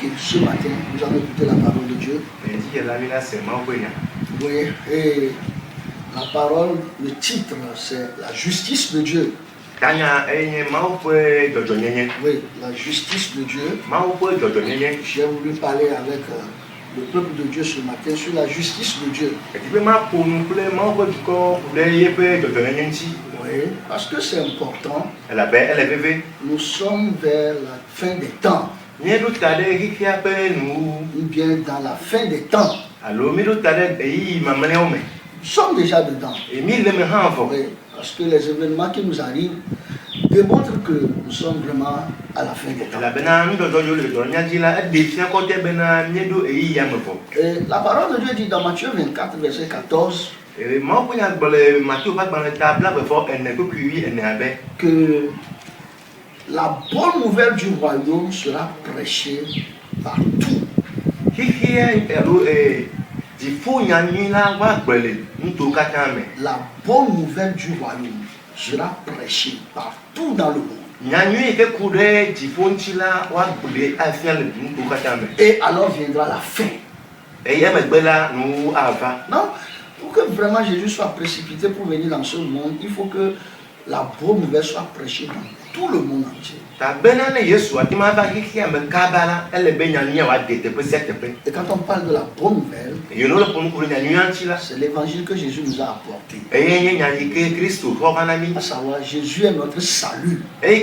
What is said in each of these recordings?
Ok, ce matin, nous allons écouter la parole de Dieu. Oui, et la parole, le titre, c'est la justice de Dieu. Oui, la justice de Dieu. J'ai voulu parler avec le peuple de Dieu ce matin sur la justice de Dieu. Oui, parce que c'est important. Nous sommes vers la fin des temps. Ou bien dans la fin des temps. Nous sommes déjà dedans. Oui, parce que les événements qui nous arrivent démontrent que nous sommes vraiment à la fin des temps. Et la parole de Dieu dit dans Matthieu 24, verset 14, que la bonne nouvelle du royaume sera prêchée partout. La bonne nouvelle du royaume sera prêchée partout dans le monde. Et alors viendra la fin. Non, pour que vraiment Jésus soit précipité pour venir dans ce monde, il faut que la bonne nouvelle soit prêchée dans tout le monde entier. Et quand on parle de la bonne nouvelle, c'est l'évangile que Jésus nous a apporté. À savoir, Jésus est notre salut. Oui,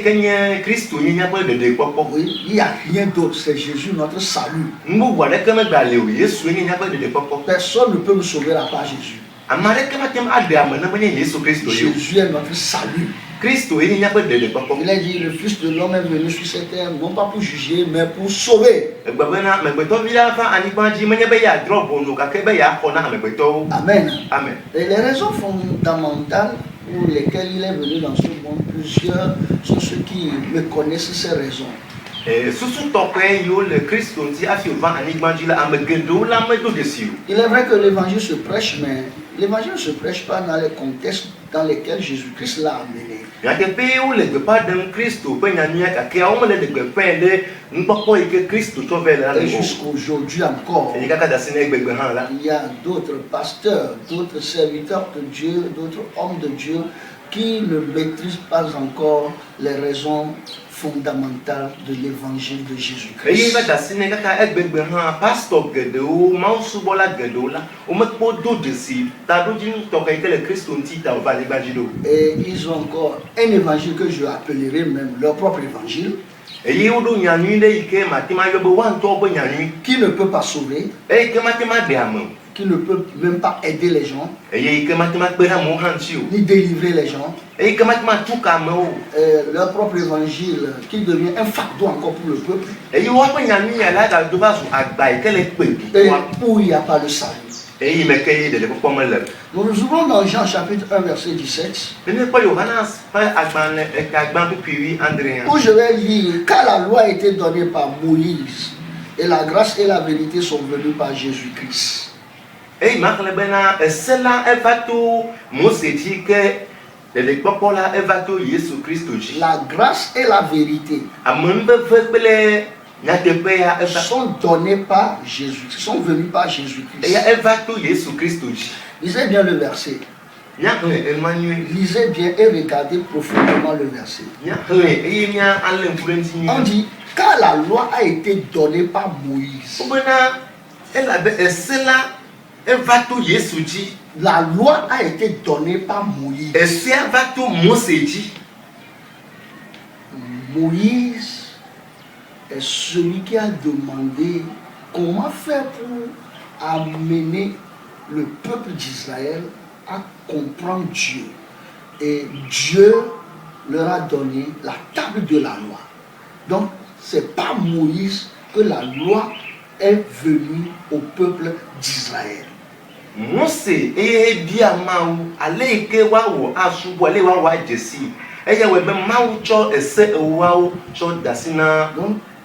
il n'y a rien d'autre, c'est Jésus notre salut. Personne ne peut nous sauver à part Jésus. Jésus est notre salut. Il a dit, le Fils de l'homme est venu sur cette terre, non pas pour juger, mais pour sauver. Amen. Amen. Et les raisons fondamentales pour lesquelles il est venu dans ce monde, plusieurs sont ceux qui me connaissent ces raisons. Il est vrai que l'évangile se prêche, mais l'évangile ne se prêche pas dans les contextes dans lesquels Jésus-Christ l'a amené. Et jusqu'aujourd'hui encore, il y a d'autres pasteurs, d'autres serviteurs de Dieu, d'autres hommes de Dieu qui ne maîtrisent pas encore les raisons fondamentale de l'évangile de Jésus-Christ. Et ils ont encore un évangile que je appellerai même leur propre évangile, qui ne peut pas sauver, qui ne peut même pas aider les gens, ni délivrer les gens. Leur propre évangile qui devient un fardeau encore pour le peuple. Et où il n'y a pas de salut. Nous nous ouvrons dans Jean chapitre 1 verset 17. Où je vais lire, car la loi a été donnée par Moïse et la grâce et la vérité sont venues par Jésus-Christ. La grâce et la vérité sont données par Jésus, sont venues par Jésus-Christ. Lisez bien le verset. Lisez bien et regardez profondément le verset. On dit, car la loi a été donnée par Moïse. La loi a été donnée par Moïse. Moïse est celui qui a demandé comment faire pour amener le peuple d'Israël à comprendre Dieu. Et Dieu leur a donné la table de la loi. Donc, c'est par Moïse que la loi est venue au peuple d'Israël. Donc,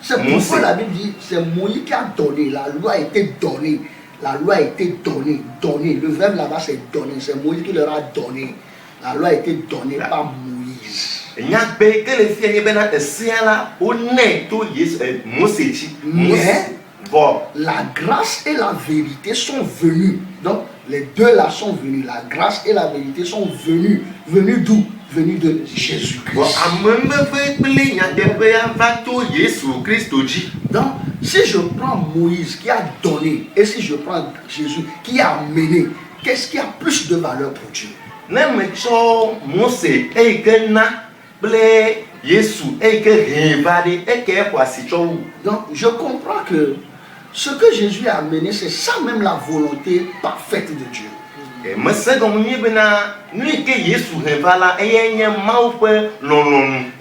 c'est pourquoi la Bible dit c'est Moïse qui a donné, la loi a été donnée. La loi a été donnée, donnée. Le verbe là-bas c'est donné, c'est Moïse qui leur a donné. La loi a été donnée par Moïse. Mais la grâce et la vérité sont venues. Donc, les deux là sont venus. La grâce et la vérité sont venus. Venus d'où? Venus de Jésus-Christ. Donc, si je prends Moïse qui a donné, et si je prends Jésus qui a amené, qu'est-ce qui a plus de valeur pour Dieu? Donc, je comprends que ce que Jésus a amené, c'est ça même la volonté parfaite de Dieu. Et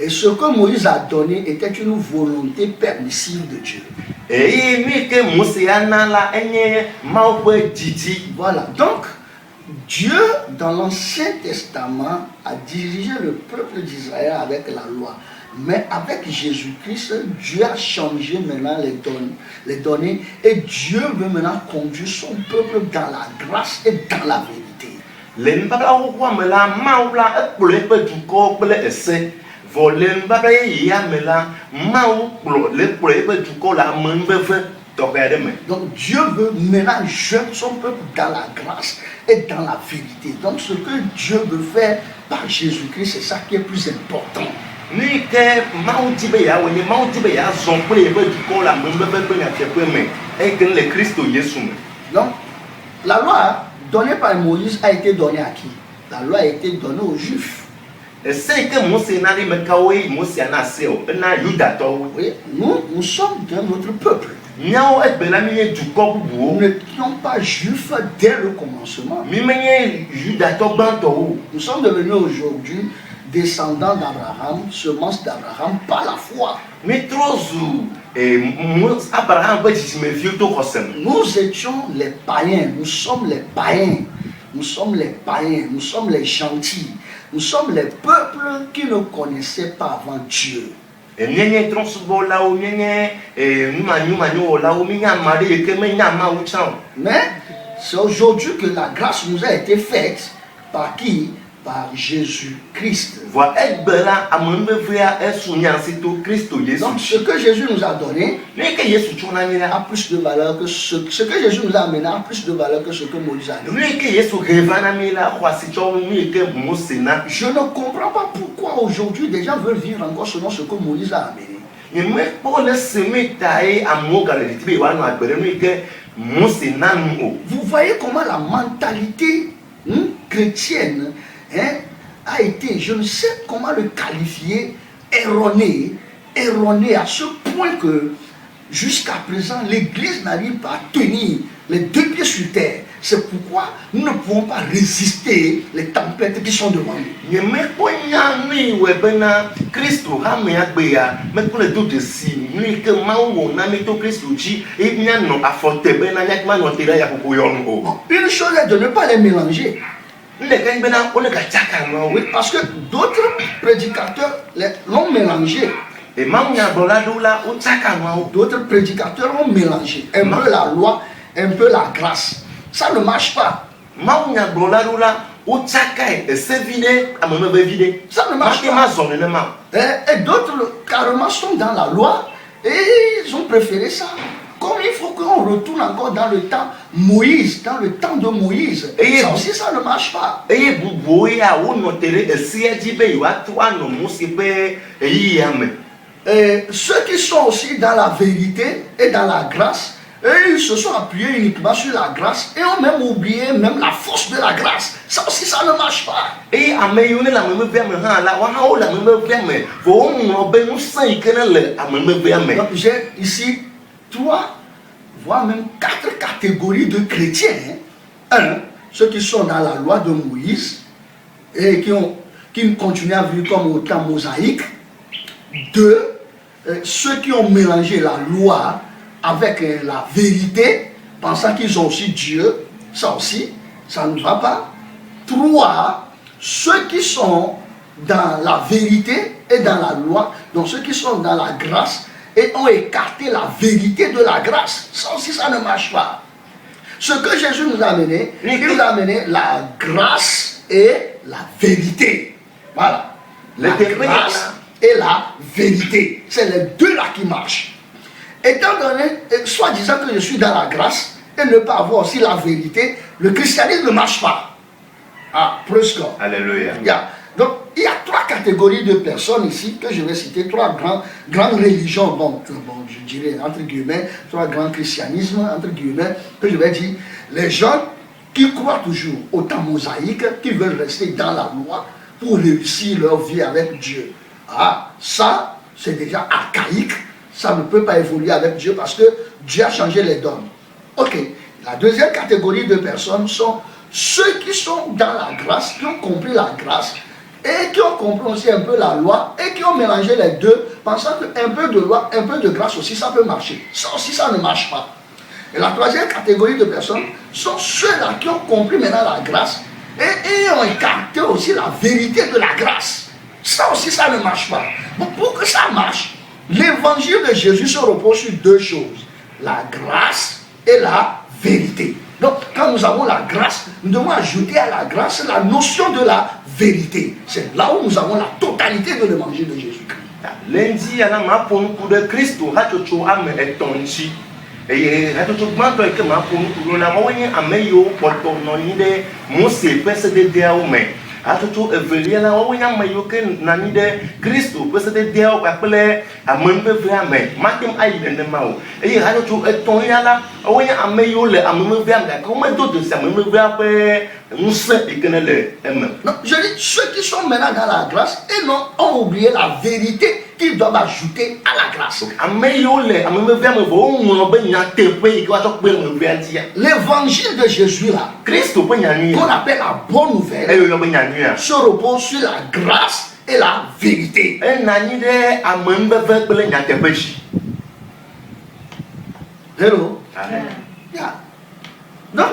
ce que Moïse a donné était une volonté permissive de Dieu. Voilà, donc Dieu dans l'Ancien Testament a dirigé le peuple d'Israël avec la loi. Mais avec Jésus-Christ, Dieu a changé maintenant les données et Dieu veut maintenant conduire son peuple dans la grâce et dans la vérité. Donc Dieu veut maintenant jeter son peuple dans la grâce et dans la vérité. Donc ce que Dieu veut faire par Jésus-Christ, c'est ça qui est plus important. Donc, la loi donnée par Moïse a été donnée à qui? La loi a été donnée aux Juifs. Oui, nous sommes d'un autre peuple. Nous n'étions pas juifs dès le commencement. Nous sommes devenus aujourd'hui descendants d'Abraham, semence d'Abraham par la foi. Nous étions les païens, nous sommes les païens, nous sommes les païens, nous sommes les gentils, nous sommes les peuples qui ne connaissaient pas avant Dieu. Mais c'est aujourd'hui que la grâce nous a été faite par qui? Par Jésus-Christ. Donc ce que Jésus nous a donné a plus de valeur que ce que Jésus nous a amené a plus de valeur que ce que Moïse a donné. Je ne comprends pas pourquoi aujourd'hui des gens veulent vivre encore selon ce que Moïse a amené. Vous voyez comment la mentalité chrétienne a été, je ne sais comment le qualifier, erroné à ce point que jusqu'à présent l'église n'arrive pas à tenir les deux pieds sur terre. C'est pourquoi nous ne pouvons pas résister les tempêtes qui sont devant nous. Une chose est de ne pas les mélanger. Oui, parce que d'autres prédicateurs l'ont mélangé. D'autres prédicateurs ont mélangé un peu la loi, un peu la grâce. Ça ne marche pas. Ça ne marche pas. Et d'autres carrément sont dans la loi et ils ont préféré ça. Comme il faut qu'on retourne encore dans le temps Moïse, dans le temps de Moïse. Et ça aussi, ça ne marche pas. Et ceux qui sont aussi dans la vérité et dans la grâce, ils se sont appuyés uniquement sur la grâce et ont même oublié même la force de la grâce. Ça aussi, ça ne marche pas. Donc j'ai ici 3, voire même 4 catégories de chrétiens. 1, ceux qui sont dans la loi de Moïse et qui continuent à vivre comme au temps mosaïque. 2, ceux qui ont mélangé la loi avec la vérité, pensant qu'ils ont aussi Dieu. Ça aussi, ça ne va pas. 3, ceux qui sont dans la vérité et dans la loi, donc ceux qui sont dans la grâce et ont écarté la vérité de la grâce. Ça aussi, ça ne marche pas. Ce que Jésus nous a amené, il nous a amené la grâce et la vérité. Voilà. La grâce et la vérité. C'est les deux là qui marchent. Étant donné, soit disant que je suis dans la grâce et ne pas avoir aussi la vérité, le christianisme ne marche pas. Ah, presque. Alléluia. Donc, il y a trois catégories de personnes ici que je vais citer, trois grandes religions, bon, je dirais entre guillemets, trois grands christianismes, entre guillemets, que je vais dire. Les gens qui croient toujours au temps mosaïque, qui veulent rester dans la loi pour réussir leur vie avec Dieu. Ah, ça, c'est déjà archaïque, ça ne peut pas évoluer avec Dieu parce que Dieu a changé les dogmes. Ok, la deuxième catégorie de personnes sont ceux qui sont dans la grâce, qui ont compris la grâce, et qui ont compris aussi un peu la loi, et qui ont mélangé les deux, pensant qu'un peu de loi, un peu de grâce aussi, ça peut marcher. Ça aussi, ça ne marche pas. Et la troisième catégorie de personnes sont ceux-là qui ont compris maintenant la grâce, et ont écarté aussi la vérité de la grâce. Ça aussi, ça ne marche pas. Donc, pour que ça marche, l'évangile de Jésus se repose sur deux choses. La grâce et la vérité. Donc, quand nous avons la grâce, nous devons ajouter à la grâce la notion de la vérité. C'est là où nous avons la totalité de l'évangile de Jésus-Christ. Lundi, il y a un pour de Christ, Rachocho Am et Tonchi. Et Rachocho Manto et Kema pour nous, la moyenne à Mayo, Porto Nonide, Mousse, Pesse de Diaoume. Atoto evelia la onya mayoke nani de Christo pese de dia o apele amembe via me matem ayi de mawo e atoto eton ya la onya ameyo le amembe via me ko me do de sa amembe via pe nse ikenele eme. Non, je dis ceux qui sont maintenant dans la grâce et non ont oublié la vérité qu'ils doivent ajouter à la grâce. Ameyo le amembe via me vo mo be nya tepe ki wa to pe me via dia. L'évangile de Jésus là, Christo pe nya ni qu'on appelle la bonne nouvelle, e yo be nya ni se repose sur la grâce et la vérité. E nani de amembe ve pe nya tepe ji. Hello. Amen. Yeah. Donc,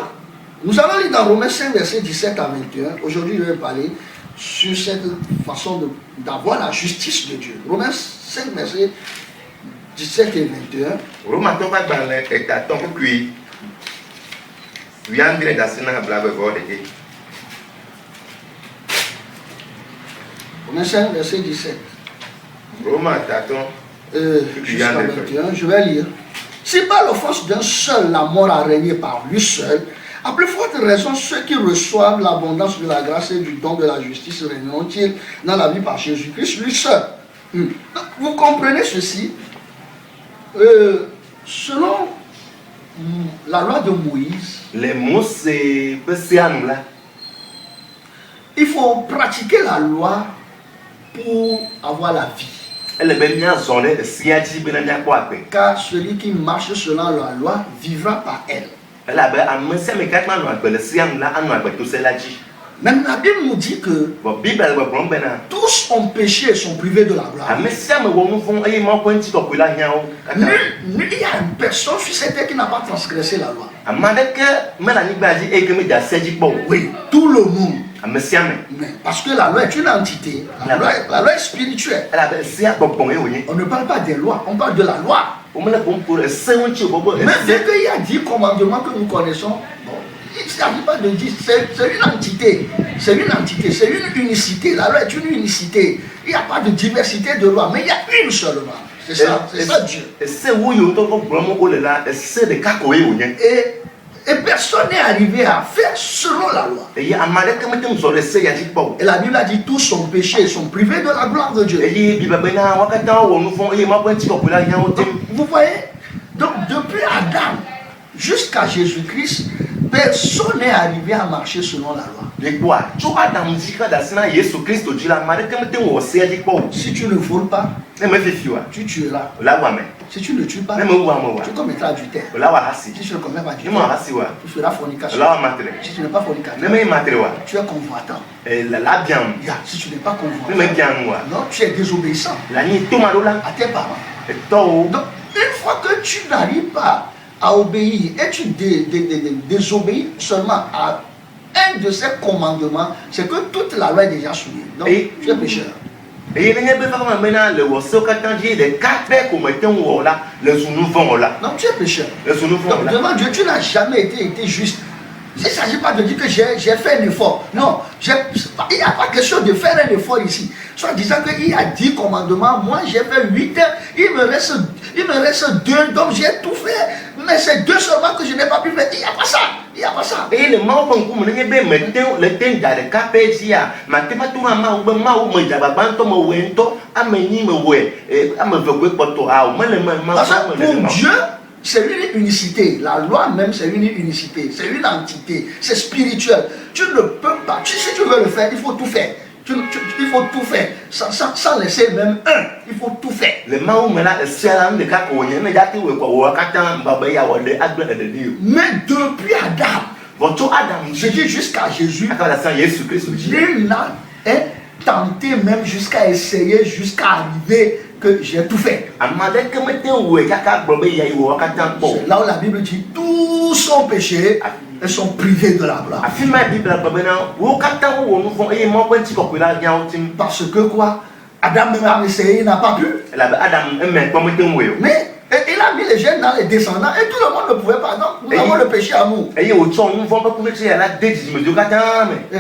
nous allons lire dans Romains 5, versets 17 à 21. Aujourd'hui, je vais parler sur cette façon d'avoir la justice de Dieu. Romains 5, versets 17 et 21. Romains 5, verset Romains 5, verset 17. Romains Jusqu'à 21, je vais lire. Si par l'offense d'un seul la mort a régné par lui seul, à plus forte raison, ceux qui reçoivent l'abondance de la grâce et du don de la justice régneront-ils dans la vie par Jésus-Christ, lui seul. Donc, vous comprenez ceci? Selon la loi de Moïse, les mots c'est là. Il faut pratiquer la loi pour avoir la vie. Car celui qui marche selon la loi vivra par elle. Même la Bible nous dit que tous ont péché et sont privés de la gloire. Il y a une personne sur cette terre qui n'a pas transgressé la loi. Oui, tout le monde. Mais parce que la loi est une entité, la loi est spirituelle. On ne parle pas des lois, on parle de la loi. Mais dès qu'il y a 10 commandements que nous connaissons, bon, il ne s'agit pas de dire, c'est une entité, c'est une unicité. La loi est une unicité. Il n'y a pas de diversité de lois, mais il y a une seulement. C'est ça Dieu. Et personne n'est arrivé à faire selon la loi. Et la Bible a dit tous sont péchés, sont privés de la gloire de Dieu. Vous voyez? Donc depuis Adam jusqu'à Jésus-Christ, personne n'est arrivé à marcher selon la loi. Si tu ne voles pas, tu tueras. Si tu ne tues pas, tu commettras adultère. Si tu ne commets pas adultère, tu feras fornication. Si tu n'es pas fornicateur, tu es convoitant. Si tu n'es pas convoitant, non, tu es désobéissant à tes parents. Donc, une fois que tu n'arrives pas à obéir et tu désobéis seulement à un de ces commandements, c'est que toute la loi est déjà souillée. Donc, tu es pécheur. Et il n'y a pas maintenant le Wosokatanji des 4 pères comme étant là, les Zounouvan là. Non, tu es pécheur. Donc, devant Dieu, tu n'as jamais été juste. Il ne s'agit pas de dire que j'ai fait un effort. Non, il n'y a pas question de faire un effort ici. soit disant qu'il a 10 commandements, moi j'ai fait 8, il me reste 2, donc j'ai tout fait. Mais c'est 2 seulement que je n'ai pas pu faire. Il n'y a pas ça. Il n'y a pas ça. Et le mot pour vous, le temps de capésia, mathématiquement, me jababanto, me wento, ameni me we, à me veut pour toi. Pour Dieu, c'est une unicité. La loi même, c'est une unicité. C'est une entité. C'est spirituel. Tu ne peux pas. Si tu veux le faire, il faut tout faire. Il faut tout faire. Sans laisser même un. Il faut tout faire. Le mot me l'a escalade de cacoye, mais y'a qui ou quoi, babaya ou de Adam. Mais depuis Adam, Votre Adam, je dis jusqu'à Jésus, Jésus-Christ, n'a tenté même jusqu'à essayer, jusqu'à arriver que j'ai tout fait. C'est là où la Bible dit tous sont péchés et sont privés de la gloire. Parce que quoi? Adam même a essayé, il n'a pas pu. Mais il a mis les gènes dans les descendants et tout le monde ne pouvait pas. Donc nous avons le péché à nous.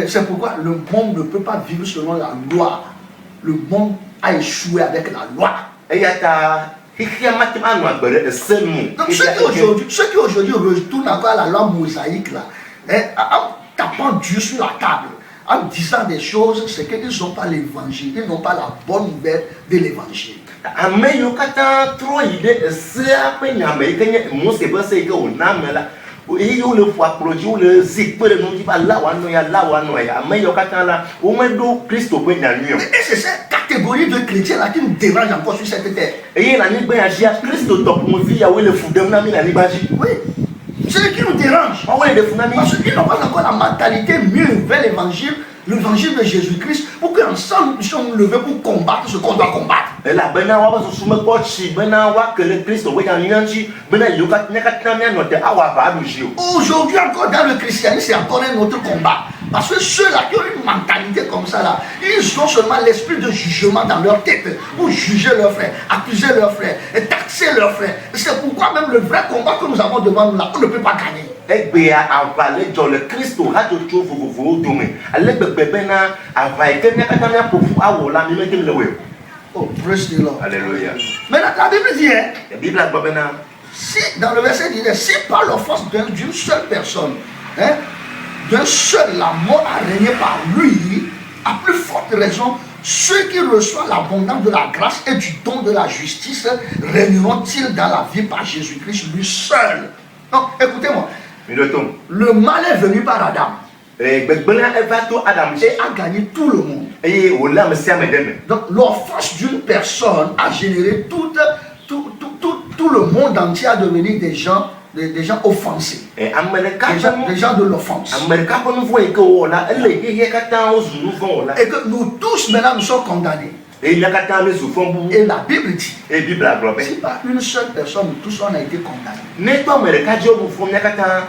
C'est pourquoi le monde ne peut pas vivre selon la loi. Le monde a échoué avec la loi. Donc ceux qui aujourd'hui retournent encore à la loi mosaïque là, en tapant Dieu sur la table, en disant des choses, c'est qu'ils n'ont pas l'évangile, ils n'ont pas la bonne nouvelle de l'évangile. Et le foie produit le zip de nous dit là et c'est cette catégorie de chrétiens là qui nous dérange encore sur cette terre. Et la nuit Christ top mon vie le fou de oui, c'est ce qui nous dérange. Parce qu'ils n'ont pas encore la mentalité mieux vers l'évangile de Jésus-Christ, pour qu'ensemble nous puissions nous lever pour combattre ce qu'on doit combattre. Aujourd'hui encore dans le christianisme, c'est encore un autre combat. Parce que ceux-là qui ont une mentalité comme ça, là, ils ont seulement l'esprit de jugement dans leur tête pour juger leurs frères, accuser leurs frères, et taxer leurs frères. C'est pourquoi même le vrai combat que nous avons devant nous là, on ne peut pas gagner. Oh, praise the Lord. Alléluia. Maintenant, la Bible dit, si, dans le verset, il dit, si par l'offense d'une seule personne, d'un seul, la mort a régné par lui, à plus forte raison, ceux qui reçoivent l'abondance de la grâce et du don de la justice régneront-ils dans la vie par Jésus-Christ lui seul? Donc, écoutez-moi. Le mal est venu par Adam. Et a gagné tout le monde. Donc l'offense d'une personne a généré tout le monde entier à devenir des gens offensés. Des gens de l'offense. Et que nous tous maintenant nous sommes condamnés. Et la Bible dit, si par une seule personne, nous tous on a été condamnés.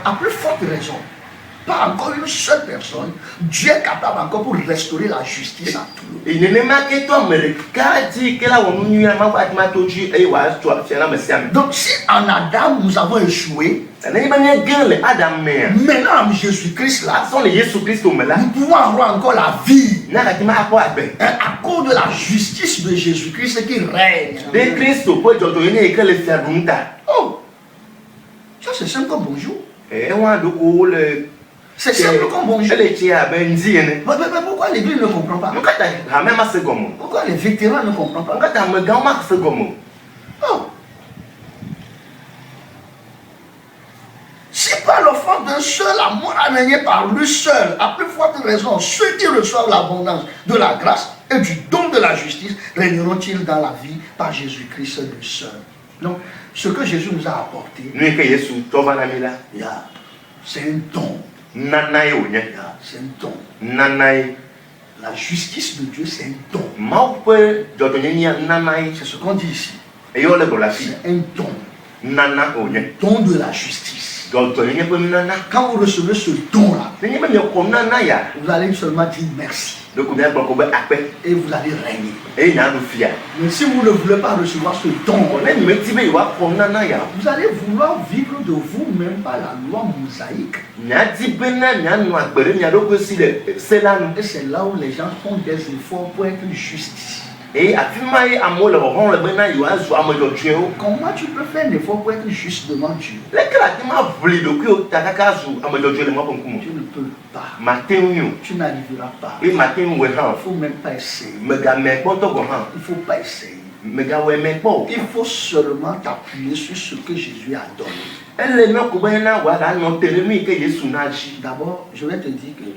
À plus forte raison, par encore une seule personne, Dieu est capable encore pour restaurer la justice à tout le monde. Donc si en Adam nous avons échoué, maintenant en Jésus-Christ là, nous pouvons avoir encore la vie à cause de la justice de Jésus-Christ qui règne. Oh, ça c'est simple comme bonjour. C'est simple comme bonjour. Mais pourquoi l'Église ne comprend pas? Pourquoi les vétérans ne comprennent pas? Oh. Si par l'offense d'un seul, la mort a régné par lui seul, à plus forte raison, ceux qui reçoivent l'abondance de la grâce et du don de la justice régneront-ils dans la vie par Jésus-Christ lui seul? Donc, ce que Jésus nous a apporté, c'est un don. C'est un don. La justice de Dieu, c'est un don. C'est ce qu'on dit ici. C'est un don. Don de la justice. Quand vous recevez ce don-là, vous allez seulement dire merci. Et vous allez régner. Mais si vous ne voulez pas recevoir ce don, vous allez vouloir vivre de vous-même par la loi mosaïque. Et c'est là où les gens font des efforts pour être justes. Comment tu peux faire un effort pour être juste devant Dieu? Tu ne peux pas. Tu n'arriveras pas. Il ne faut même pas essayer. Il ne faut pas essayer. Il faut seulement t'appuyer sur ce que Jésus a donné. D'abord, je vais te dire que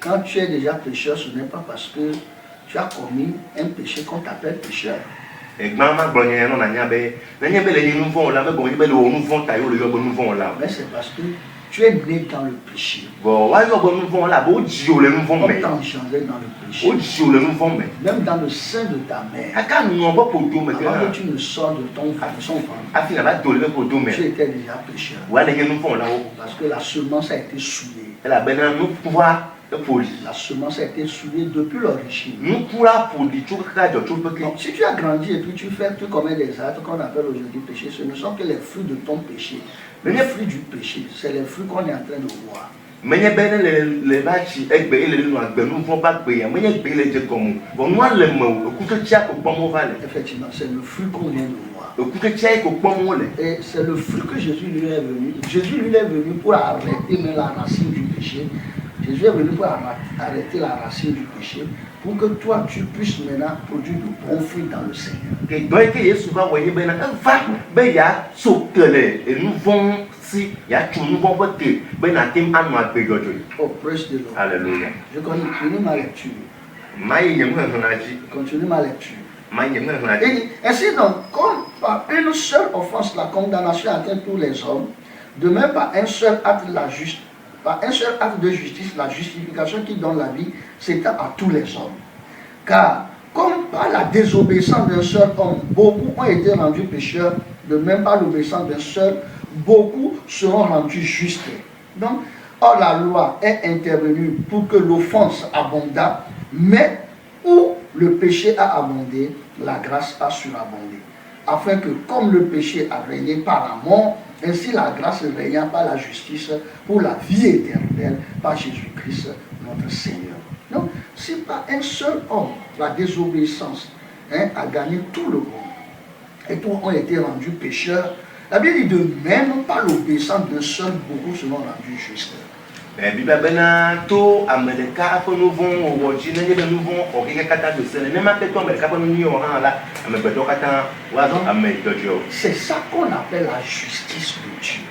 quand tu es déjà pécheur, ce n'est pas parce que tu as commis un péché qu'on t'appelle pécheur. Mais c'est parce que tu es né dans le péché. On t'a engendré dans le péché. Même dans le sein de ta mère. Avant que tu ne sors de son ventre, tu étais déjà pécheur. Parce que la semence a été souillée. La semence a été souillée depuis l'origine. Donc, si tu as grandi et puis tu commets des actes qu'on appelle aujourd'hui péché, ce ne sont que les fruits de ton péché. Les fruits du péché, c'est les fruits qu'on est en train de voir. Effectivement, c'est le fruit qu'on vient de voir. Et c'est le fruit que Jésus lui est venu. Jésus lui est venu pour arrêter même la racine du péché. Jésus est venu pour arrêter la racine du péché, pour que toi tu puisses maintenant produire de bons fruits dans le Seigneur. Oh, praise the Lord. Alléluia. Je continue ma lecture. Continue ma lecture. Ainsi donc, comme par une seule offense la condamnation atteint tous les hommes, de même par un seul acte de justice, la justification qui donne la vie s'étend à tous les hommes. Car, comme par la désobéissance d'un seul homme, beaucoup ont été rendus pécheurs, de même par l'obéissance d'un seul, beaucoup seront rendus justes. Donc, or la loi est intervenue pour que l'offense abondât, mais où le péché a abondé, la grâce a surabondé. Afin que, comme le péché a régné par la mort, ainsi la grâce régna par la justice pour la vie éternelle par Jésus-Christ notre Seigneur. Donc, si par un seul homme, la désobéissance a gagné tout le monde, et tous ont été rendus pécheurs, la Bible dit de même par l'obéissance d'un seul, beaucoup seront rendus justes. C'est ça qu'on appelle la justice de Dieu.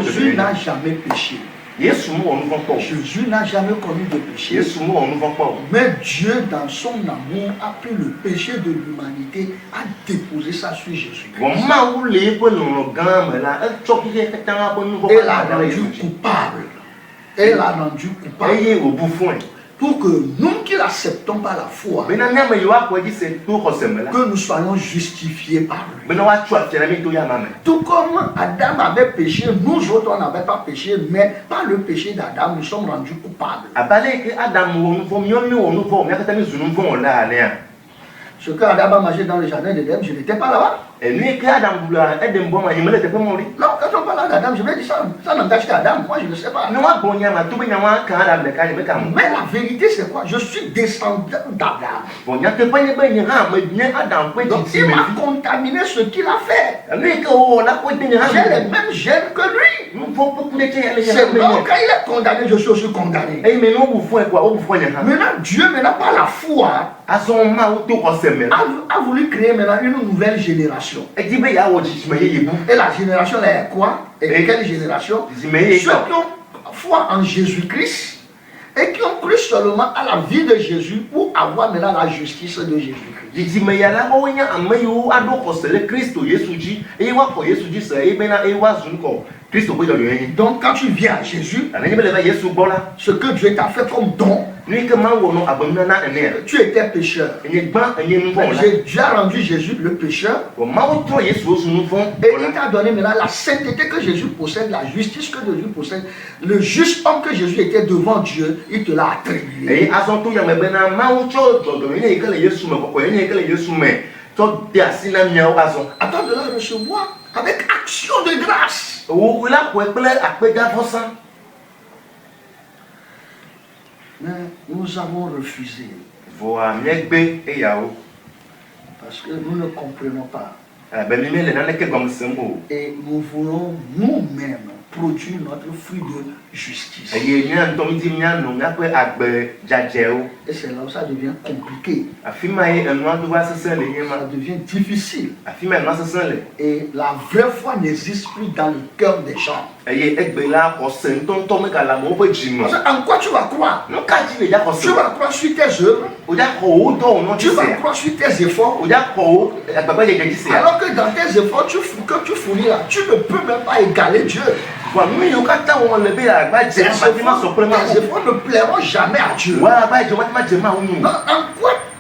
Jésus n'a jamais péché. Jésus n'a jamais commis de péché. Mais Dieu, dans son amour, a pris le péché de l'humanité, a déposé ça sur Jésus. Et l'a rendu coupable. Et l'a rendu coupable. Pour que nous qui l'acceptons par la foi, que nous soyons justifiés par lui. Tout comme Adam avait péché, nous autres on n'avait pas péché, mais par le péché d'Adam, nous sommes rendus coupables. Ce que Adam a mangé dans le jardin d'Éden, je n'étais pas là-bas. Non, quand on parle d'Adam, je vais dire ça n'engage qu'Adam, moi je ne sais pas. Mais la vérité c'est quoi? Je suis descendant d'Adam. Donc il m'a contaminé ce qu'il a fait. J'ai les mêmes gènes que lui. C'est donc quand il est condamné, je suis aussi condamné. Maintenant, Dieu, par la foi, a voulu créer maintenant une nouvelle génération. Et la génération là est quoi? Et quelle génération? Ceux qui ont foi en Jésus-Christ et qui ont cru seulement à la vie de Jésus pour avoir maintenant la justice de Jésus-Christ. Donc quand tu viens à Jésus, ce que Dieu t'a fait comme don, tu étais pécheur. J'ai déjà rendu Jésus le pécheur. Et il t'a donné maintenant la sainteté que Jésus possède, la justice que Jésus possède, le juste homme que Jésus était devant Dieu, il te l'a attribué. Toi, tu es assis dans le maison. Attends de la recevoir avec action de grâce. Ou là, pour être clair, après d'avance. Mais nous avons refusé Voilà, mieux et yao. parce que nous ne comprenons pas. Et nous voulons nous-mêmes produire notre fruit de justice. Et c'est là où ça devient compliqué. Ça devient difficile. Et la vraie foi n'existe plus dans le cœur des gens. En quoi tu vas croire? Tu vas croire sur tes œuvres. Tu vas croire sur tes efforts. Alors que dans tes efforts que tu fournis là, tu ne peux même pas égaler Dieu. Tes efforts ne plairont jamais à Dieu. Non,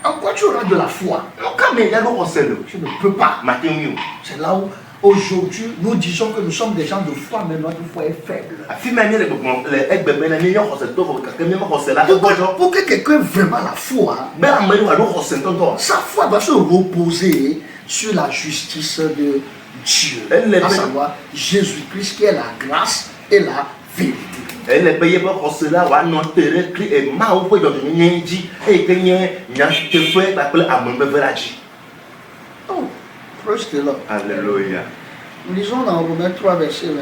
en quoi tu auras de la foi? Tu ne peux pas. C'est là où aujourd'hui nous disons que nous sommes des gens de foi, mais notre foi est faible. Pour que quelqu'un ait vraiment la foi, sa foi doit se reposer sur la justice de Dieu, à savoir Jésus-Christ qui est la grâce et la vérité. Oh, praise the Lord. Alléluia. Nous lisons dans Romains 3, verset 20.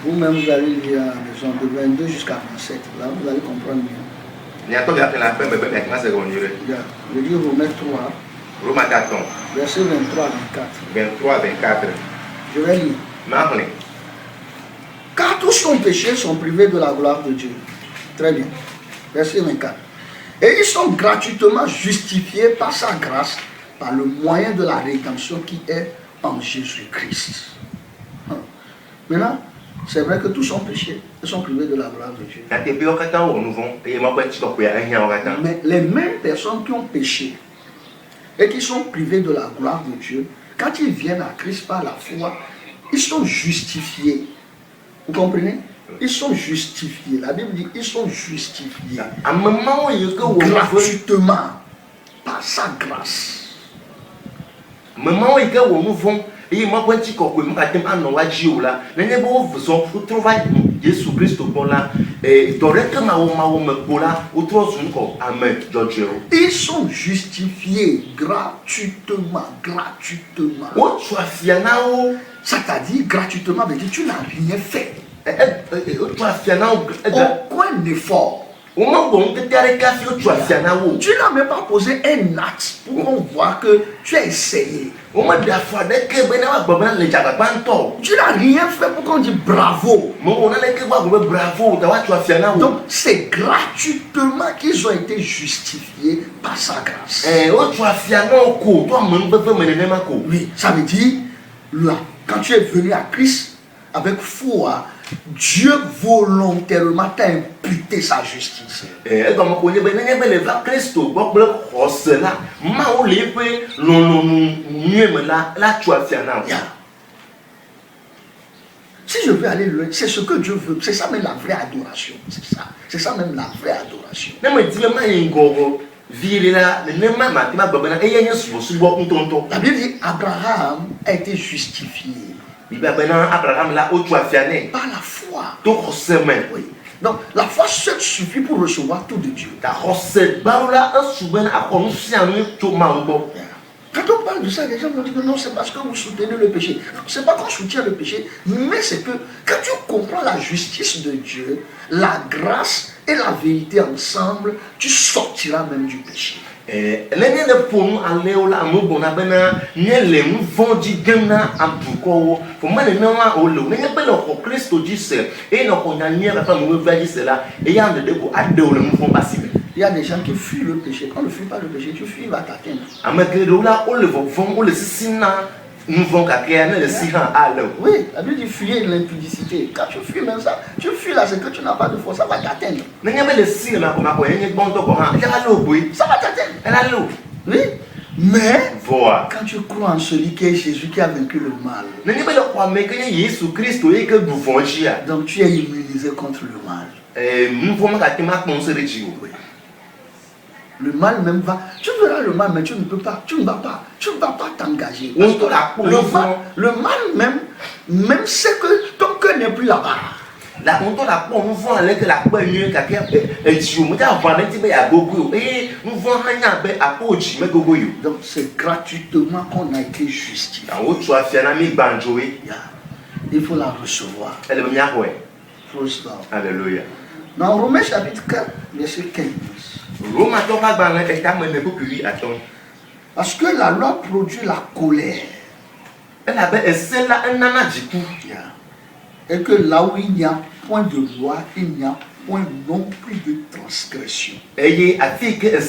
Vous-même, vous allez lire à la maison de 22 jusqu'à 27. Là, vous allez comprendre mieux. Je dis Romains 3, verset 23 24. Je vais lire. Car tous sont péchés, sont privés de la gloire de Dieu. Très bien. Verset 24. Et ils sont gratuitement justifiés par sa grâce, par le moyen de la rédemption qui est en Jésus-Christ. Maintenant, c'est vrai que tous sont péchés, ils sont privés de la gloire de Dieu. Mais les mêmes personnes qui ont péché et qui sont privées de la gloire de Dieu, quand ils viennent à Christ par la foi, ils sont justifiés. Vous comprenez? Ils sont justifiés. La Bible dit ils sont justifiés gratuitement par sa grâce. Ils sont justifiés gratuitement. C'est-à-dire gratuitement, veut dire tu n'as rien fait. Aucun effort. Tu n'as même pas posé un acte pour qu'on voit que tu as essayé. Tu n'as rien fait pour qu'on dise bravo. Donc c'est gratuitement qu'ils ont été justifiés par sa grâce. Oui, ça veut dire là, quand tu es venu à Christ avec foi, Dieu volontairement t'a imputé sa justice. Si je veux aller loin, c'est ce que Dieu veut. C'est ça même la vraie adoration. C'est ça même la vraie adoration. La Bible dit Abraham a été justifié par la foi. Oui. Donc la foi seule suffit pour recevoir tout de Dieu. Quand on parle de ça, les gens vont dire que non, c'est parce que vous soutenez le péché. Non, c'est pas qu'on soutient le péché, mais c'est que quand tu comprends la justice de Dieu, la grâce et la vérité ensemble, tu sortiras même du péché. Il y a des gens qui fuient le péché. Quand on ne fuit pas le péché, tu fuis, il va t'atteindre. Oui, la Bible dit fuir l'impudicité. Quand tu fuis même ça, tu fuis là, c'est que tu n'as pas de foi, ça va t'atteindre. Ça va t'atteindre. Oui, mais quand tu crois en celui qui est Jésus qui a vaincu le mal, donc tu es immunisé contre le mal. Le mal même va. Tu verras le mal, mais tu ne vas pas t'engager. Parce que le mal même sait que ton cœur n'est plus là-bas. La honte la pon nous vont aller que la peur mieux qu'à et tu me dis avoir un petit peu à gogo et nous vont rien à pochi mais gogo yo. Donc c'est gratuitement qu'on a été justifié. En haut tu as fait un ami banjoé. Il faut la recevoir. Elle est bien ouais. Alléluia. Dans Romains chapitre 4 verset 15. Romains ton pas dans l'état mais ne peut plus attendre. Parce que la loi produit la colère. Elle avait celle-là un nana du coup. Et que là où il n'y a point de loi, il n'y a point non plus de transgression. Et a fait que là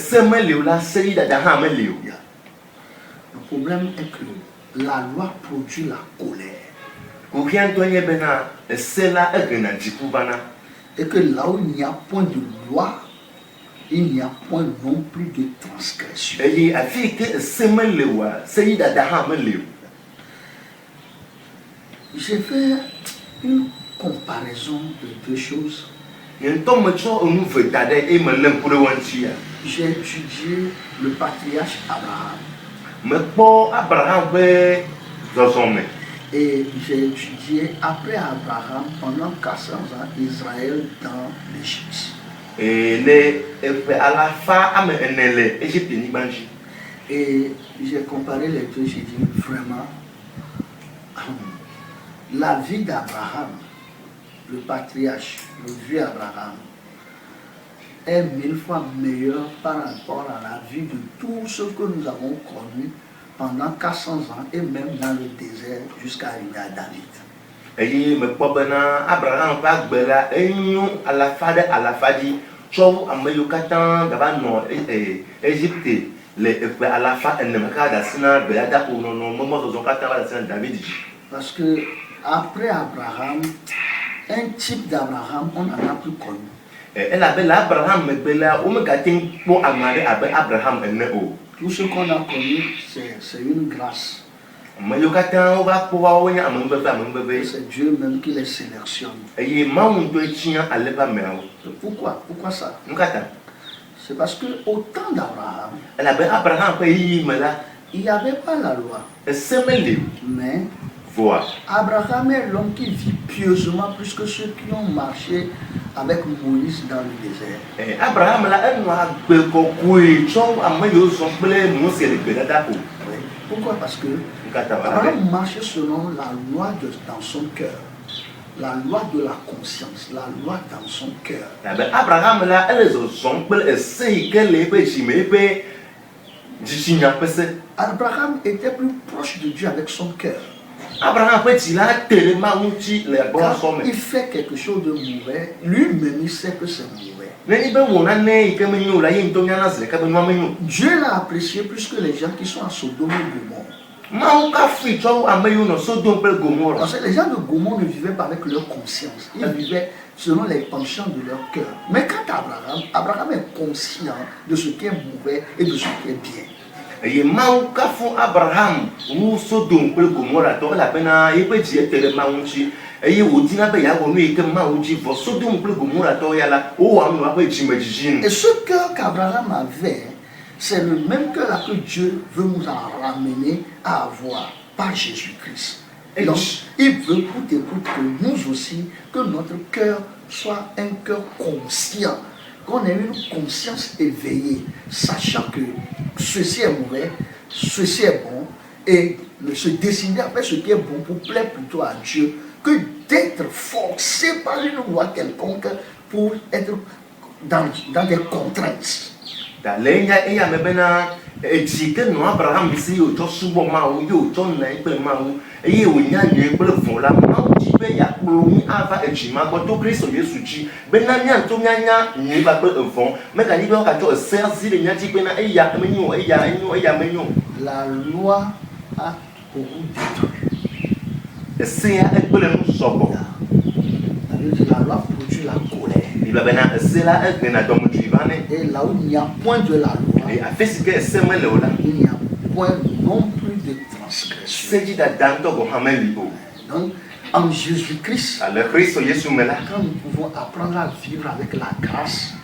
c'est le problème est que la loi produit la colère. Et que là où il n'y a point de loi, il n'y a point non plus de transgression. Et a fait que j'ai fait une comparaison de deux choses. J'ai étudié le patriarche Abraham. Et j'ai étudié après Abraham pendant 400 ans Israël dans l'Égypte. Et j'ai comparé les deux, j'ai dit vraiment, la vie d'Abraham, le patriarche, le vieux Abraham, est 1000 fois meilleure par rapport à la vie de tout ce que nous avons connu pendant 400 ans et même dans le désert jusqu'à arriver à David. Et me probablement Abraham pas bela enyo à la fadi cho amayukatan gaba no Égypte les à la fa ennemaka da sina belada pour non moment zo katan da sina David. Parce que après Abraham, un type d'Abraham on n'en a plus connu. Elle avait l'Abraham mais bela o me gatin pour amare Abraham enneo. Tout ce qu'on a connu c'est une grâce. C'est Dieu même qui les sélectionne. Pourquoi ça? C'est parce que au temps d'Abraham, il n'y avait pas la loi. Mais Abraham est l'homme qui vit pieusement plus que ceux qui ont marché avec Moïse dans le désert. Abraham Pourquoi? Parce que Abraham marchait selon la loi dans son cœur. La loi de la conscience, la loi dans son cœur. Abraham était plus proche de Dieu avec son cœur. Quand il fait quelque chose de mauvais, lui-même il sait que c'est mauvais. Dieu l'a apprécié plus que les gens qui sont à Sodome et Gomorrhe. Parce que les gens de Gomorrhe ne vivaient pas avec leur conscience. Ils vivaient selon les penchants de leur cœur. Mais quant à Abraham est conscient de ce qui est mauvais et de ce qui est bien. Et Abraham ou Sodome et Gomorrhe la pena et petit était maunchi et Udina Bayaboni que Mauji for Sodome et Gomorrhe la ou et ce cœur qu'Abraham avait, c'est le même cœur que Dieu veut nous en ramener à avoir par Jésus-Christ. Donc, il veut coûte et coûte que nous aussi, que notre cœur soit un cœur conscient, qu'on ait une conscience éveillée, sachant que ceci est mauvais, ceci est bon, et se décider à faire ce qui est bon pour plaire plutôt à Dieu, que d'être forcé par une loi quelconque pour être dans des contraintes. Abraham ici au Joshua Mao, yo John Naipel Mao, et au Nyan Pelvola, Mao Tipe Yakulumi Ava et Jima, but to Christ of Yesuchi, Benamian to Nanya, Niba Pelvon, Mecanical Cato, a Serzi, the Yatipena, Eya, Menu, Eya Menu. La loi a beaucoup détruit. Et c'est un peu le sobo. La loi produit la colère. Et là où il n'y a point de la loi, il n'y a point non plus de transgression. Donc, en Jésus-Christ, quand nous pouvons apprendre à vivre avec la grâce,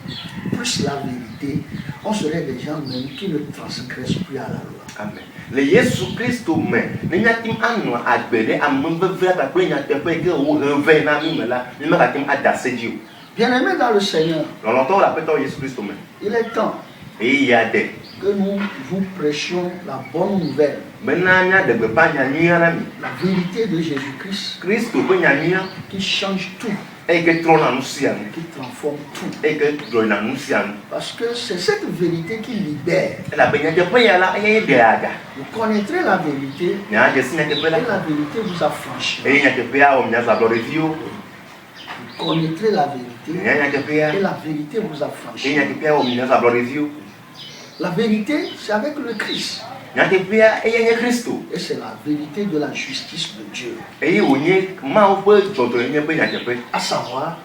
plus la vérité, on serait des gens même qui ne transgressent plus à la loi. Amen. Le Yesu Christo me ne nyatim anu agbede amembevra ba kwe nyatepe ke wo revin na mi mela ni ma katim adasedio. Bien-aimés dans le Seigneur, Longtemps la péto Yesu Christo me. il est temps Et il y a des que nous vous prêchions la bonne nouvelle, benanya de bepa nyania na mi. la vérité de Jésus-Christ Christo pe nyania qui change tout, e ke trona nusia ni. qui transforme tout. E ke drona nusia ni. Parce que c'est cette vérité qui libère. La benya te pe ya la e de aga. Vous connaîtrez la vérité Nya je sinya te pe et la. la vérité vous affranchira. E nya te pe ya o nya za review. Vous connaîtrez la vérité Nya te pe ya. et la vérité vous E nya affranchira. te pe ya o nya za review. La vérité, c'est avec le Christ. Nya te pe ya e nya Christo. Et c'est la vérité de la justice de Dieu. Et o nye ma o pe jodo nya pe nya te pe. À savoir,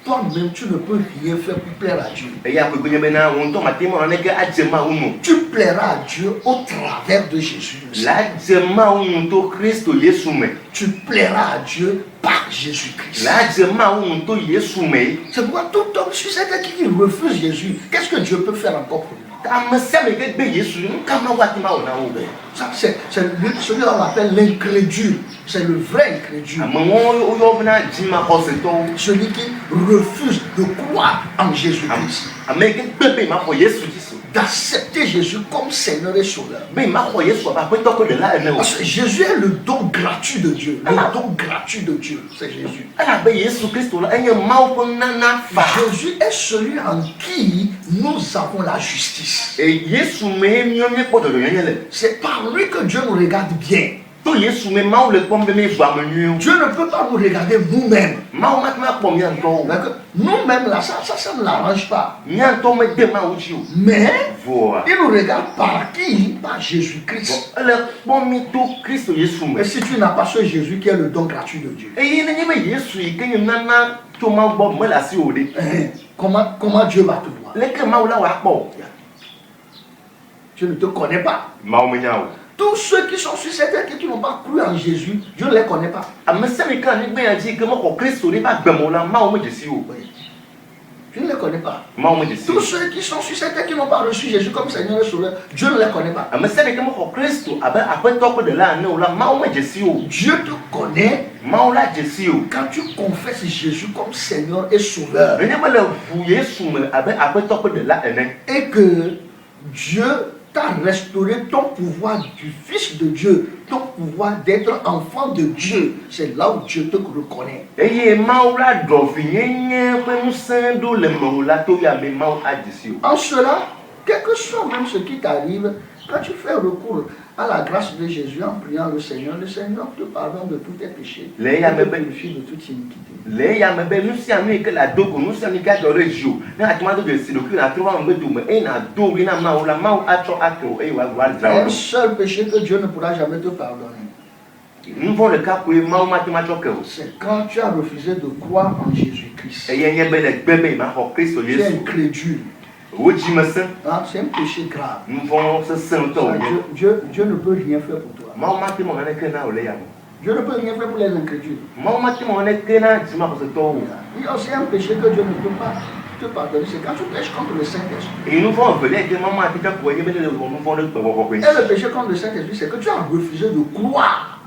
toi-même, tu ne peux rien faire pour plaire à Dieu. Et ya pe nya be na won to matemo na ke ajema uno. Tu plairas à Dieu au travers de Jésus. le Seigneur. La jema uno to Christo Yesu me. Tu plairas à Dieu par Jésus-Christ. La jema uno to Yesu me. C'est pourquoi tout homme sur cette terre qui refuse Jésus, qu'est-ce que Dieu peut faire encore pour lui? Kama seme ke be Yesu no kama wati ma ona o be. Ça, c'est celui qu'on appelle l'incrédule. C'est le vrai incrédule. Amon o na jima hoseto. Celui qui refuse de croire en Jésus-Christ. Ameke bebe ma ko Yesu Kristo. D'accepter Jésus comme Seigneur et Sauveur. Be ma ko Yesu ba pe to ko de la ene o. Parce que Jésus est le don gratuit de Dieu. Le don gratuit de Dieu, c'est Jésus. Ala be Yesu Kristo la enye ma o ko nana fa. Jésus est celui en qui nous avons la justice. E Yesu me mi po do nyele. C'est par lui que Dieu nous regarde bien. To Yesu me ma o le pom be me ba me nu. Dieu ne peut pas nous regarder nous-mêmes. Ma o matma pom yan to. D'accord? Nous-mêmes, là, ça ne l'arrange pas. Nyan to me de ma o ji o. Mais Voa. il nous regarde par qui? Par Jésus-Christ. Ele pom mi to Kristo Yesu me. Et si tu n'as pas ce Jésus qui est le don gratuit de Dieu, E yene nye be Yesu yi ke nana to ma bo me la si o de. comment Dieu va te voir? Le ke ma o la wa po. Je ne te connais pas. Ma o me nya o. Tous ceux qui sont sur cette terre qui n'ont pas cru en Jésus, je ne les connais pas. Ame seme kan ni be ya ji ke mo ko Kristo ni ba gbe mo la ma o me de si o. Oui. Je ne les connais pas. Ma o me de si. Tous ceux qui sont sur cette terre qui n'ont pas reçu Jésus comme Seigneur et Sauveur, Dieu ne les connaît pas. Ame seme ke mo ko Kristo abe ape to ko de la ne o la ma o me de si o. Dieu te connaît Ma o la de si o. quand tu confesses Jésus comme Seigneur et Sauveur. Renye me le fu Yesu me abe ape to ko de la ene. Et que Dieu t'a restauré ton pouvoir du Fils de Dieu, ton pouvoir d'être enfant de Dieu. C'est là où Dieu te reconnaît. Eye ma o la do fi nye pe nu sen do le mo la to ya me ma o a de si o. En cela, quel que soit même ce qui t'arrive, quand tu fais recours à la grâce de Jésus en priant le Seigneur te pardonne de tous tes péchés. Les ya Et te me be- purifie de toute iniquité. Le ya me be nu si anu ke la do ko nu si anu ka do re jo. Na atuma do de si do ki na tro wa me do me e na do ri na ma o la ma o a tro akro e wa wa dra Un o. seul péché que Dieu ne pourra jamais te pardonner, Nu von le ka ko e ma o ma ti ma tro ke o. c'est quand tu as refusé de croire en Jésus-Christ. E ye nye be le gbebe ma ho Kristo Tu es Yesu. incrédule. O ji me sen. Hein, c'est un péché grave. Nu von se sen to o Ça, ye. Dieu ne peut rien faire pour toi. Ma o ma ti mo na ke na o le ya mo. Dieu ne peut rien faire pour les incrédules. Ma o ma ti mo na ke na ji ma ko se to o. Il y a aussi un péché que Dieu ne peut pas te pardonner, c'est quand tu pêches contre le Saint-Esprit. E nu von ve le ke ma ma ti ka ko ye be le nu von le pe wo ko pe. Et le péché contre le Saint-Esprit, c'est que tu as refusé de croire.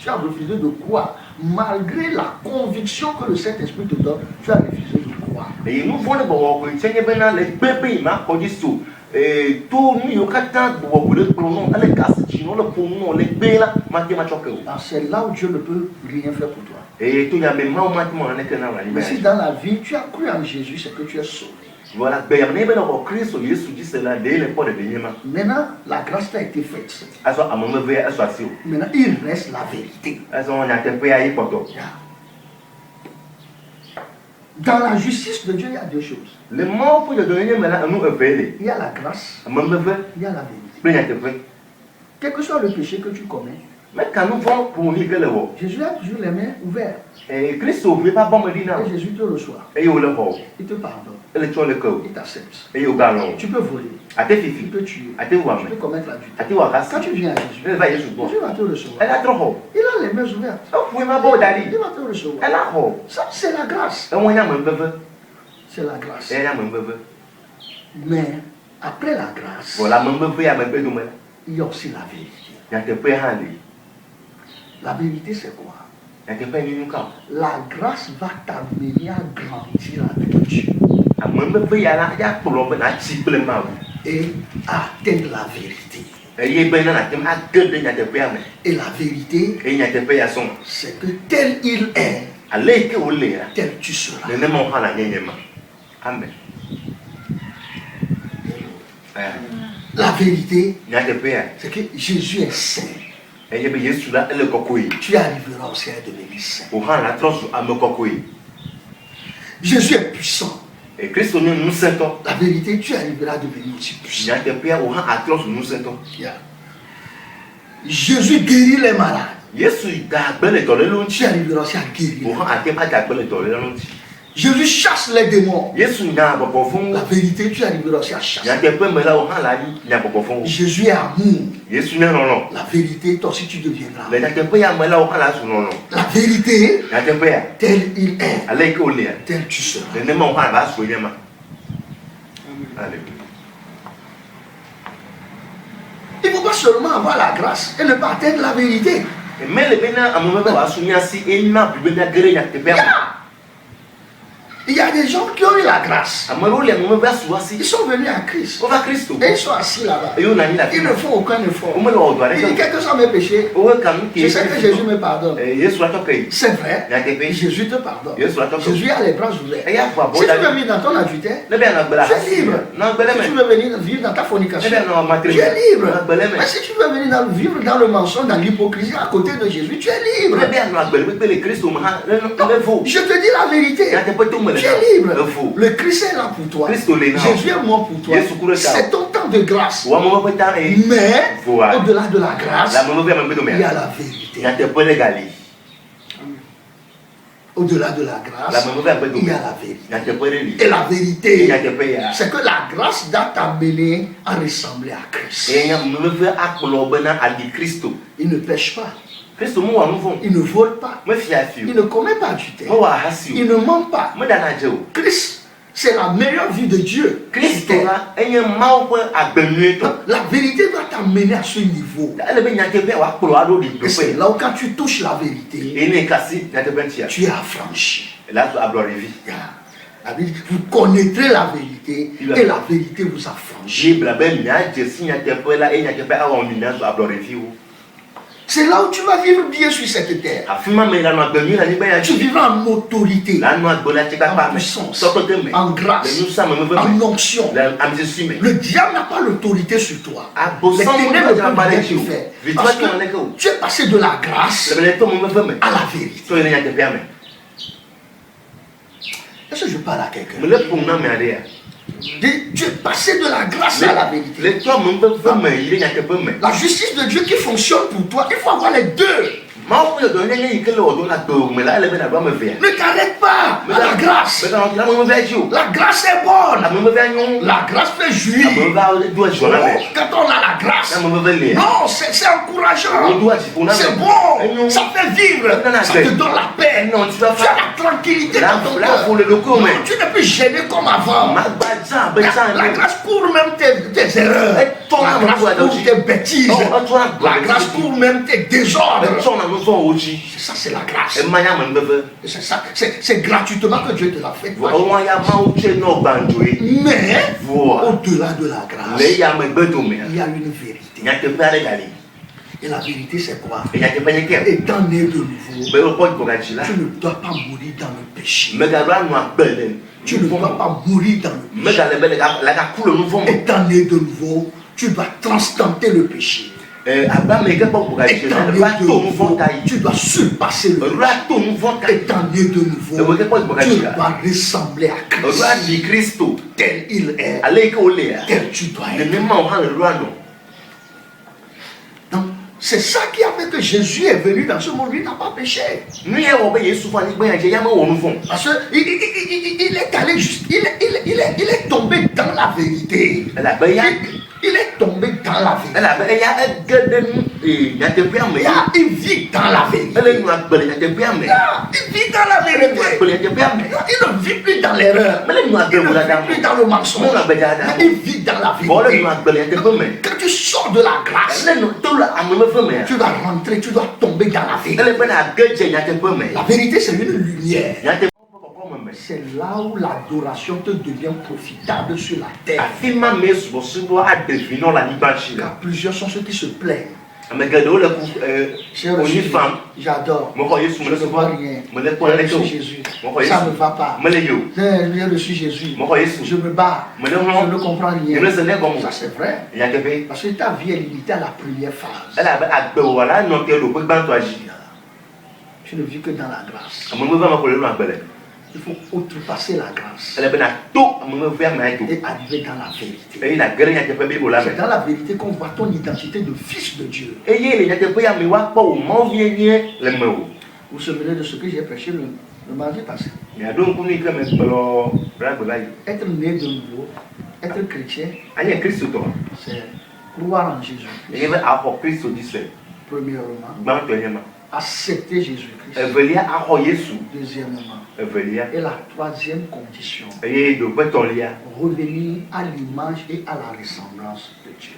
Tu as refusé de croire. Malgré la conviction que le Saint-Esprit te donne, tu as refusé de croire. E nu von le bo wo ko che nye be na le gbebe ma ko ji so. E to nu yo ka ta bo wo ko le pro no ale ka si ji no le po no le gbe la ma ti ma tro ke o. Alors, c'est là où Dieu ne peut rien faire pour toi. E to ya me ma o ma ti mo na ke na wa ni Mais si be. dans la vie, tu as cru en Jésus, c'est que tu es sauvé. Voilà, be ya ne be na ko Kristo Yesu ji se la de le po de nye ma. Maintenant, la grâce t'a été faite. Aso amome ve aso asi o. Maintenant, il reste la vérité. Aso on ya te pe ya yi poto. Dans la justice de Dieu, il y a deux choses. Le mo fu de nye me la anu evele. Il y a la grâce, Amome ve il y a la vérité. pe ya te pe. Quel que soit le péché que tu commets, Mais quand nous vont pour nous que le wo. Jésus a toujours les mains ouvertes. Et Christ veut pas bon me dire Et Jésus te reçoit. et yo le ho. Il te pardonne. Et le le ko. Il t'accepte. Et yo galon. Tu peux voler. A te Tu fifi. peux tuer. A te wa Tu peux me. commettre l'adultère. A te wa Quand kasi. tu viens à Jésus, Elle va Yesu bo. Jésus va te Elle recevoir. a trop ho. Il a les mains ouvertes. O fu ma bo dali. Il va te recevoir. Elle a ho. Ça, c'est la grâce. E won ya me bebe. C'est la grâce. E ya me bebe. Mais Après la grâce, Voilà, mon bébé, il il y a aussi la vérité. y a des pères à lui. La vérité, c'est quoi? Il y a des pères à lui. La grâce va t'amener à grandir avec Dieu Mon bébé, il y a pour l'homme, à chiffrer ma vie. et à atteindre la vérité. Et il y a bien un thème à gueuler, il y a des pères. Et la vérité, Et il y a des pères à son. c'est que tel il est, Allez, que vous l'êtes. tel tu seras. Ne m'en pas la gagne. Amen. La vérité, Il y a des pères. c'est que Jésus est saint. Et il y a bien celui-là, le cocoï. Tu arriveras aussi à devenir saint. Pour rendre la tranche à me cocoï. Jésus est puissant. Et Christ, nous sentons. La vérité, tu arriveras à devenir aussi Il y puissant. a des pères où à tranche nous sentons. Jésus guérit les malades. Jésus a belle dans le long. Tu arriveras aussi à guérir. Pour rendre à thème à belle dans le long. Jésus chasse les démons. Jésus n'a pas profond. La vérité, tu arriveras aussi à Il y a chasser. des pères, mais là, on a la vie, il n'y a pas profond. Jésus est amour. Jésus n'est non. La vérité, toi aussi tu deviendras. Mais il y a des pères, mais là, on a la sous non. La vérité, Il y a des pères. tel il est, Allez, que vous l'êtes. tel tu seras. Ne m'en pas la sous Alléluia. Il ne faut pas seulement avoir la grâce et ne pas atteindre la vérité. Mais le bénin, à mon moment, va soutenir si il n'a plus bien gré, il y a des pères. Il y a des gens qui ont eu la grâce. À mon moment, les moments va souvent si. Ils sont venus à Christ. On va Christ. Et ils sont assis là-bas. Et on a mis la Ils ne font aucun effort. On me le doit. Il dit, quels que soient mes péchés, je sais que Jésus me pardonne. Jésus a toqué. C'est vrai. Il y a des péchés. Jésus te pardonne. Jésus a toqué. Jésus a les bras ouverts. Et il y a quoi? Si tu veux venir dans ton adultère, Le bien, tu es libre. Non, Si tu veux venir vivre dans ta fornication, tu es libre. Mais si tu veux venir vivre dans le mensonge, dans l'hypocrisie à côté de Jésus, tu es libre. Le bien, le Christ, Je te dis la vérité. Tu es libre. Le Christ est là pour toi. Jésus est mort pour toi. C'est ton temps de grâce. Mais au-delà de la grâce, il y a la vérité. Au-delà de la grâce, il y a la vérité. Et la vérité, c'est que la grâce doit t'amener à ressembler à Christ. Il ne pêche pas. Il ne vole pas. Il ne commet pas d'adultère. Il ne ment pas. Christ, c'est la meilleure vie de Dieu. La vérité va t'amener à ce niveau. Et c'est là où quand tu touches la vérité, tu es affranchi. Vous connaîtrez la vérité et la vérité vous affranchit. C'est là où tu vas vivre bien sur cette terre. Tu vivras en autorité, en puissance, en grâce, en onction. Le diable n'a pas l'autorité sur toi. Les ténèbres ne peuvent rien te faire. Parce que tu es passé de la grâce à la vérité. Est-ce que je parle à quelqu'un? Tu es passé de la grâce à la vérité. La justice de Dieu qui fonctionne pour toi, il faut avoir les deux. Ne t'arrête pas à la grâce. La grâce est bonne. La grâce fait jouir. Quand on a la grâce, non, c'est encourageant. C'est bon. Ça fait vivre. Ça te donne la paix. Tu as la tranquillité dans ton cœur. Tu n'es plus gêné comme avant. La grâce couvre même tes erreurs. La grâce couvre tes bêtises. La grâce couvre même tes désordres. Ça, c'est la grâce. C'est ça, c'est gratuitement que Dieu te l'a fait. Mais au-delà de la grâce, il y a une vérité. Et la vérité, c'est quoi? Étant né de nouveau, tu ne dois pas mourir dans le péché. Tu ne dois pas mourir dans le péché. Étant né de nouveau, tu dois transplanter le péché. Étant né de nouveau, tu dois surpasser le péché. Étant né de nouveau, tu dois ressembler à Christ. Tel il est, tel tu dois être. Donc, c'est ça qui a fait que Jésus est venu dans ce monde. Il n'a pas péché. Parce qu'il est allé juste, il est tombé dans la vérité. Il est tombé dans dans la vérité. Il vit dans la vérité. Il vit dans la vérité. Il ne vit plus dans l'erreur. Il ne vit plus dans le mensonge. Il vit dans la vérité. Quand tu sors de la grâce, tu dois rentrer, tu dois tomber dans la vérité. La vérité, c'est une lumière. C'est là où l'adoration te devient profitable sur la terre. Car plusieurs sont ceux qui se plaignent. J'adore. Je ne vois rien. J'ai reçu Jésus. Ça ne va pas. J'ai reçu Jésus. Je me bats. Je ne comprends rien. Ça c'est vrai. Parce que ta vie est limitée à la première phase. Tu ne vis que dans la grâce. Il faut outrepasser la grâce et arriver dans la vérité. C'est dans la vérité qu'on voit ton identité de fils de Dieu. Vous vous souvenez de ce que j'ai prêché le mardi passé? Être né de nouveau, être chrétien, c'est croire en Jésus. Premièrement, accepter Jésus-Christ. Deuxièmement, et la troisième condition, revenir à l'image et à la ressemblance de Dieu.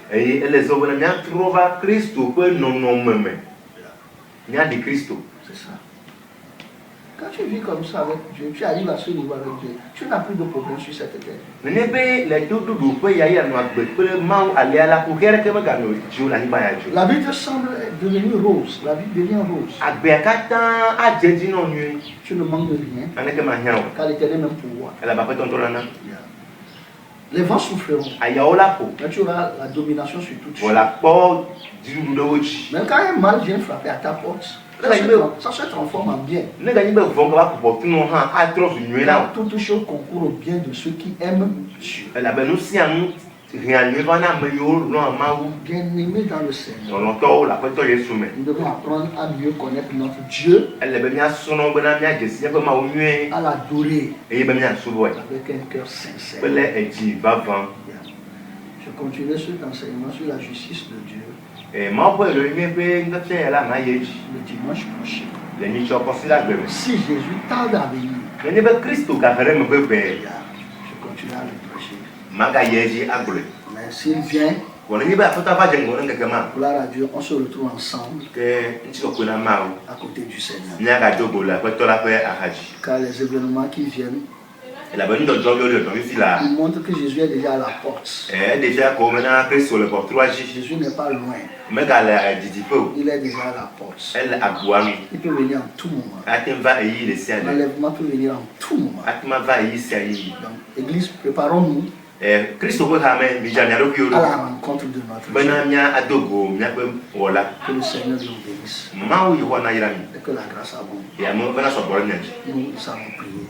C'est ça. Quand tu vis comme ça avec Dieu, tu arrives à ce niveau avec Dieu, tu n'as plus de problème sur cette terre. La vie te semble devenir rose, la vie devient rose. Tu ne manques de rien, car l'Éternel même pouvoir. Les vents souffleront, mais tu auras la domination sur toutes choses. Même quand un mal vient frapper à ta porte, ça se transforme en bien. Car toutes choses concourent au bien de ceux qui aiment Dieu. Bien-aimés dans le Seigneur, nous devons apprendre à mieux connaître notre Dieu, à l'adorer avec un cœur sincère. Je continuerai cet enseignement sur la justice de Dieu le dimanche prochain. Si Jésus tarde à venir, je continuerai à le prêcher. Mais s'il vient, gloire à Dieu, on se retrouve ensemble à côté du Seigneur. Car les événements qui viennent, ils montrent que Jésus est déjà à la porte. Jésus n'est pas loin. Il est déjà à la porte. Il peut venir en tout moment. L'enlèvement peut venir en tout moment. Donc, Église, préparons-nous à la rencontre de notre Dieu. Que le Seigneur nous bénisse. Et que la grâce abonde. Nous savons prier.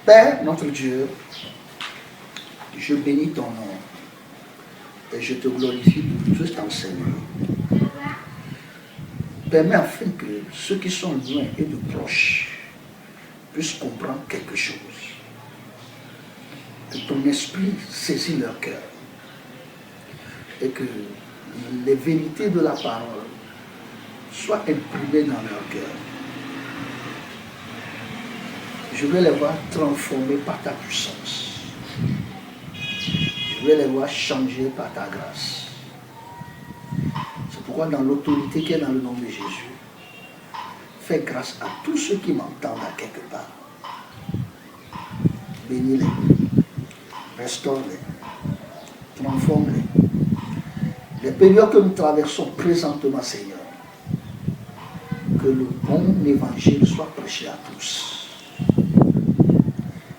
Père, notre Dieu, je bénis ton nom et je te glorifie pour tout cet enseignement. Permets afin que ceux qui sont loin et de proches puissent comprendre quelque chose. Que ton esprit saisit leur cœur et que les vérités de la parole soient imprimées dans leur cœur. Je vais les voir transformés par ta puissance. Je vais les voir changés par ta grâce. C'est pourquoi dans l'autorité qui est dans le nom de Jésus, fais grâce à tous ceux qui m'entendent à quelque part. Bénis-les, restaure-les, transforme-les. Les périodes que nous traversons présentement, Seigneur, que le bon évangile soit prêché à tous.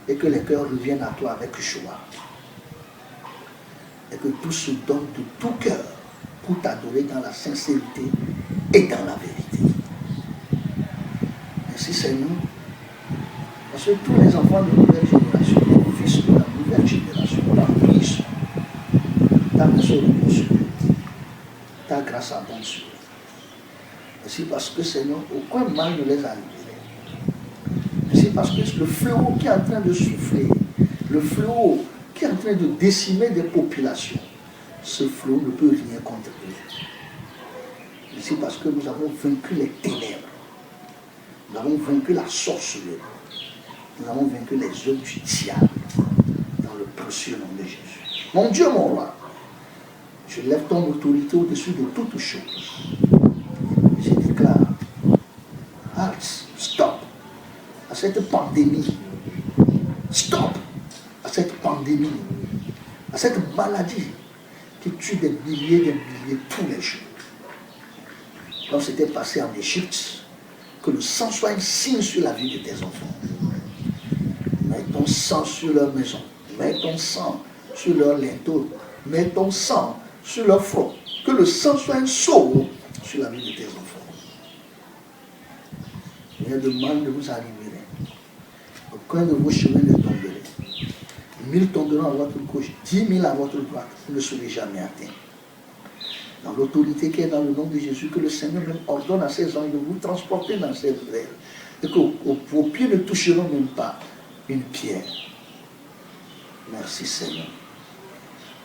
Et que les cœurs reviennent à toi avec joie. Et que tous se donnent de tout cœur pour t'adorer dans la sincérité et dans la vérité. Merci Seigneur. Parce que tous les enfants de la nouvelle génération, les fils de la nouvelle génération, t'emplissent. Ta main se repose sur eux. Ta grâce abonde sur eux. Merci parce que Seigneur, aucun mal ne les a libérés. C'est parce que le fléau qui est en train de souffler, le fléau qui est en train de décimer des populations, ce flot ne peut rien contre eux. Mais c'est parce que nous avons vaincu les ténèbres. Nous avons vaincu la sorcellerie. Nous avons vaincu les œuvres du diable dans le précieux nom de Jésus. Mon Dieu, mon roi, je lève ton autorité au-dessus de toutes choses. Je déclare, halt, stop à cette pandémie. Stop à cette pandémie, à cette maladie qui tue des milliers tous les jours. Comme c'était passé en Égypte, que le sang soit un signe sur la vie de tes enfants. Mets ton sang sur leur maison, mets ton sang sur leur linteau, mets ton sang sur leur front. Que le sang soit un sceau sur la vie de tes enfants. Rien de mal ne vous arriverait. Aucun de vos chemins ne tomberait. 1000 tomberont à votre gauche, 10 000 à votre droite. Vous ne serez jamais atteint. Dans l'autorité qui est dans le nom de Jésus, que le Seigneur même ordonne à ses anges de vous transporter dans ses ailes. Et que vos pieds ne toucheront même pas une pierre. Merci Seigneur.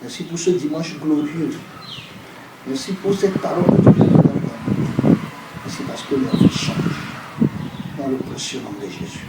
Merci pour ce dimanche glorieux. Merci pour cette parole que tu viens de nous donner. Merci parce que leur vie change. Dans le précieux nom de Jésus.